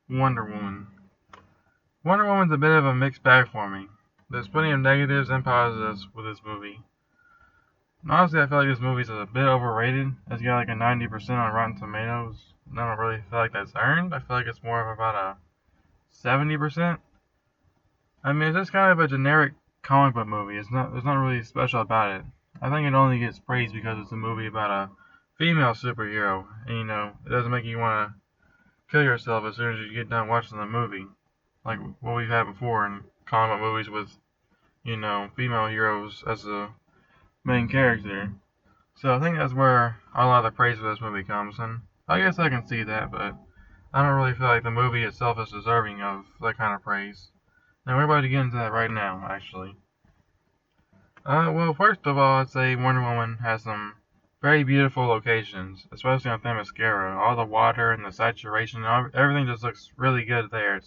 Wonder Woman. Wonder Woman's a bit of a mixed bag for me. There's plenty of negatives and positives with this movie. And honestly, I feel like this movie's a bit overrated. It's got like a 90% on Rotten Tomatoes. And I don't really feel like that's earned. I feel like it's more of about a 70%. I mean, it's just kind of a generic comic book movie. There's not really special about it. I think it only gets praised because it's a movie about a female superhero. And, it doesn't make you want to kill yourself as soon as you get done watching the movie. Like what we've had before in comic movies with, female heroes as the main character. So I think that's where a lot of the praise for this movie comes, and I guess I can see that, but I don't really feel like the movie itself is deserving of that kind of praise. And we're about to get into that right now, actually. Well, first of all, I'd say Wonder Woman has some very beautiful locations, especially on Themyscira. All the water and the saturation, everything just looks really good there.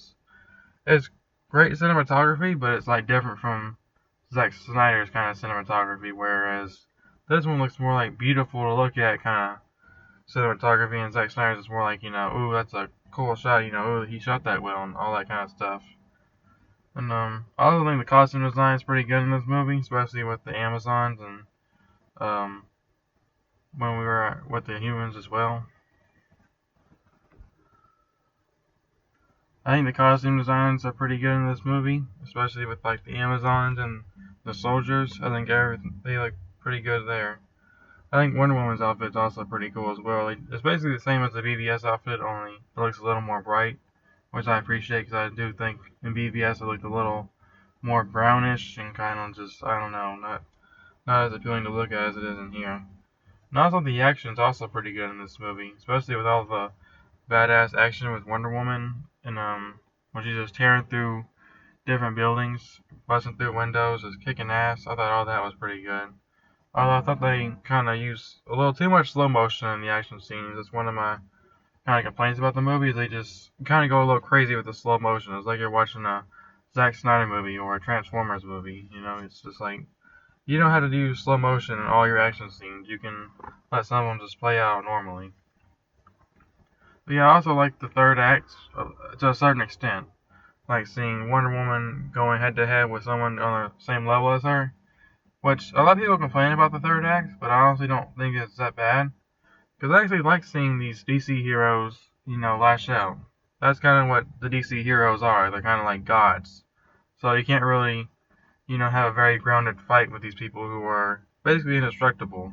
It's great cinematography, but it's like different from Zack Snyder's kind of cinematography, whereas this one looks more like beautiful to look at kind of cinematography, and Zack Snyder's is more like, ooh, that's a cool shot, ooh, he shot that well, and all that kind of stuff. And I also think the costume design is pretty good in this movie, especially with the Amazons and um, when we were with the humans as well. I think the costume designs are pretty good in this movie, especially with like the Amazons and the soldiers. I think they look pretty good there. I think Wonder Woman's outfit's also pretty cool as well. It's basically the same as the BVS outfit, only it looks a little more bright, which I appreciate because I do think in BVS it looked a little more brownish and kind of just, I don't know, not as appealing to look at as it is in here. And also the action's also pretty good in this movie, especially with all the badass action with Wonder Woman and when she's just tearing through different buildings, busting through windows, just kicking ass. I thought all that was pretty good. Although I thought they kind of used a little too much slow motion in the action scenes. That's one of my kind of complaints about the movie. Is they just kind of go a little crazy with the slow motion. It's like you're watching a Zack Snyder movie or a Transformers movie. It's just like you don't have to do slow motion in all your action scenes. You can let some of them just play out normally. But yeah, I also like the third act to a certain extent. Like seeing Wonder Woman going head to head with someone on the same level as her. Which a lot of people complain about the third act, but I honestly don't think it's that bad. Because I actually like seeing these DC heroes, lash out. That's kind of what the DC heroes are. They're kind of like gods. So you can't really, have a very grounded fight with these people who are basically indestructible.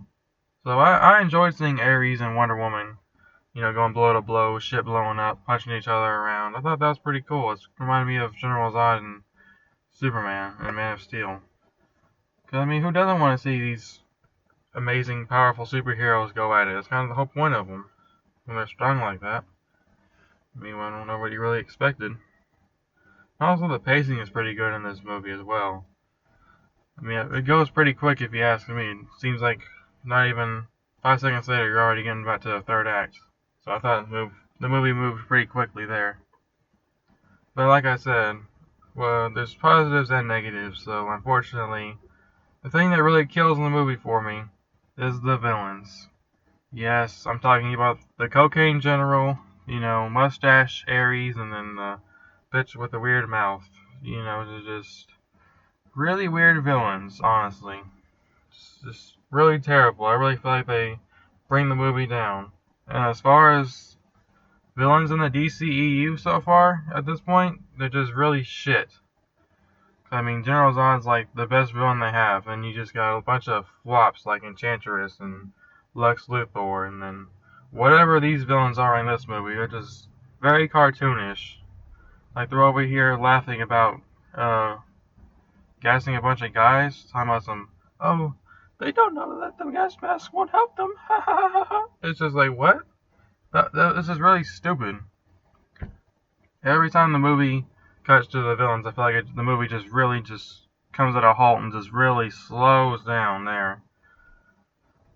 So I enjoyed seeing Ares and Wonder Woman, going blow to blow, shit blowing up, punching each other around. I thought that was pretty cool. It reminded me of General Zod and Superman and Man of Steel. Because, I mean, who doesn't want to see these amazing, powerful superheroes go at it? That's kind of the whole point of them. When they're strong like that. I mean, I don't know what you really expected. Also, the pacing is pretty good in this movie as well. I mean, it goes pretty quick if you ask me. It seems like not even 5 seconds later, you're already getting back to the third act. So I thought the movie moved pretty quickly there. But like I said, well, there's positives and negatives. So unfortunately, the thing that really kills in the movie for me is the villains. Yes, I'm talking about the cocaine general, mustache Ares, and then the bitch with the weird mouth. They're just really weird villains, honestly. It's just really terrible. I really feel like they bring the movie down. And as far as villains in the DCEU so far, at this point, they're just really shit. I mean, General Zod's like the best villain they have, and you just got a bunch of flops like Enchantress and Lex Luthor, and then whatever these villains are in this movie, they're just very cartoonish. Like they're over here laughing about gassing a bunch of guys, talking about oh, they don't know that the gas mask won't help them. Ha ha ha ha. It's just like, what? This is really stupid. Every time the movie cuts to the villains, I feel like the movie just really just comes at a halt and just really slows down there.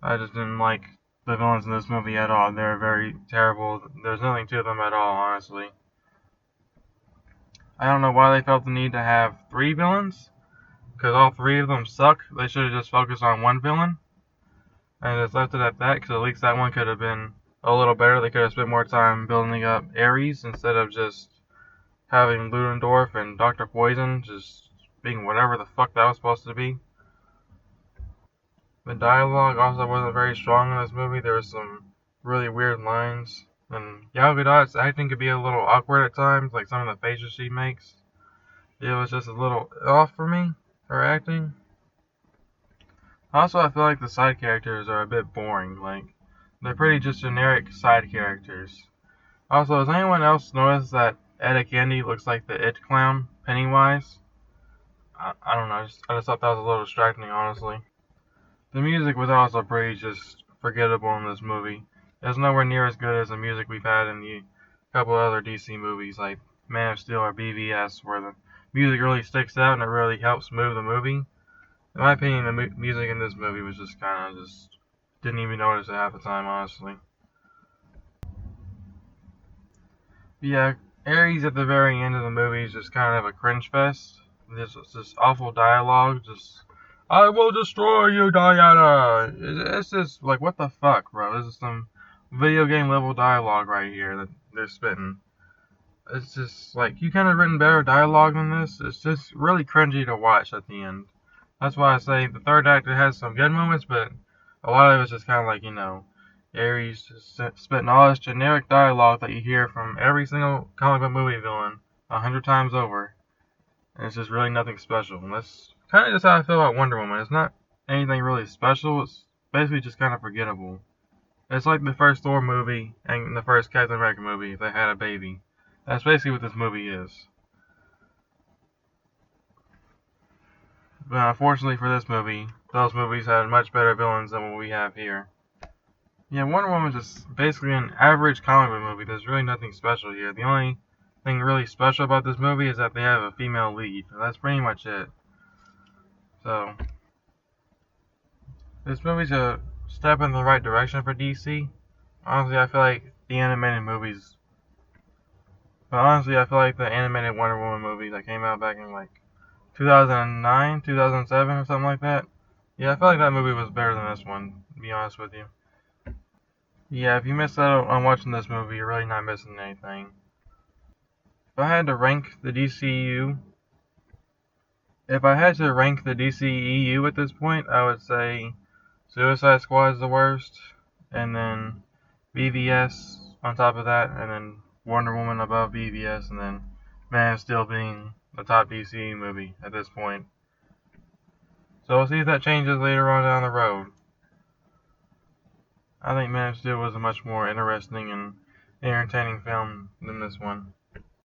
I just didn't like the villains in this movie at all. They're very terrible. There's nothing to them at all, honestly. I don't know why they felt the need to have three villains, because all three of them suck. They should have just focused on one villain and just left it at that, because at least that one could have been a little better. They could have spent more time building up Ares instead of just having Ludendorff and Dr. Poison just being whatever the fuck that was supposed to be. The dialogue also wasn't very strong in this movie. There was some really weird lines. And Gal Gadot's acting could be a little awkward at times, like some of the faces she makes. It was just a little off for me, her acting. Also, I feel like the side characters are a bit boring. Like, they're pretty just generic side characters. Also, has anyone else noticed that Etta Candy looks like the It clown, Pennywise? I don't know, I just thought that was a little distracting, honestly. The music was also pretty just forgettable in this movie. It's nowhere near as good as the music we've had in the couple other DC movies like Man of Steel or BVS, where the music really sticks out and it really helps move the movie. In my opinion, the music in this movie was just kind of just didn't even notice it half the time, honestly. Yeah, Ares at the very end of the movie is just kind of a cringe fest. There's this awful dialogue, just "I will destroy you, Diana." It's just like, what the fuck, bro? This is some video game level dialogue right here that they're spitting. It's just like, you kind of written better dialogue than this. It's just really cringy to watch at the end. That's why I say the third act has some good moments, but a lot of it's just kind of like, Ares just spitting all this generic dialogue that you hear from every single comic book movie villain 100 times over. And it's just really nothing special. And that's kind of just how I feel about Wonder Woman. It's not anything really special. It's basically just kind of forgettable. It's like the first Thor movie and the first Captain America movie if they had a baby. That's basically what this movie is. But unfortunately for this movie, those movies had much better villains than what we have here. Yeah, Wonder Woman's just basically an average comic book movie. There's really nothing special here. The only thing really special about this movie is that they have a female lead. That's pretty much it. So, this movie's a step in the right direction for DC. Honestly, I feel like the animated movies. But honestly, I feel like the animated Wonder Woman movie that came out back in like 2009, 2007, or something like that. Yeah, I feel like that movie was better than this one, to be honest with you. Yeah, if you missed out on watching this movie, you're really not missing anything. If I had to rank the DCU, if I had to rank the DCEU at this point, I would say Suicide Squad is the worst, and then BVS on top of that, and then Wonder Woman above BVS, and then Man of Steel being the top DCU movie at this point. So we'll see if that changes later on down the road. I think Man of Steel was a much more interesting and entertaining film than this one.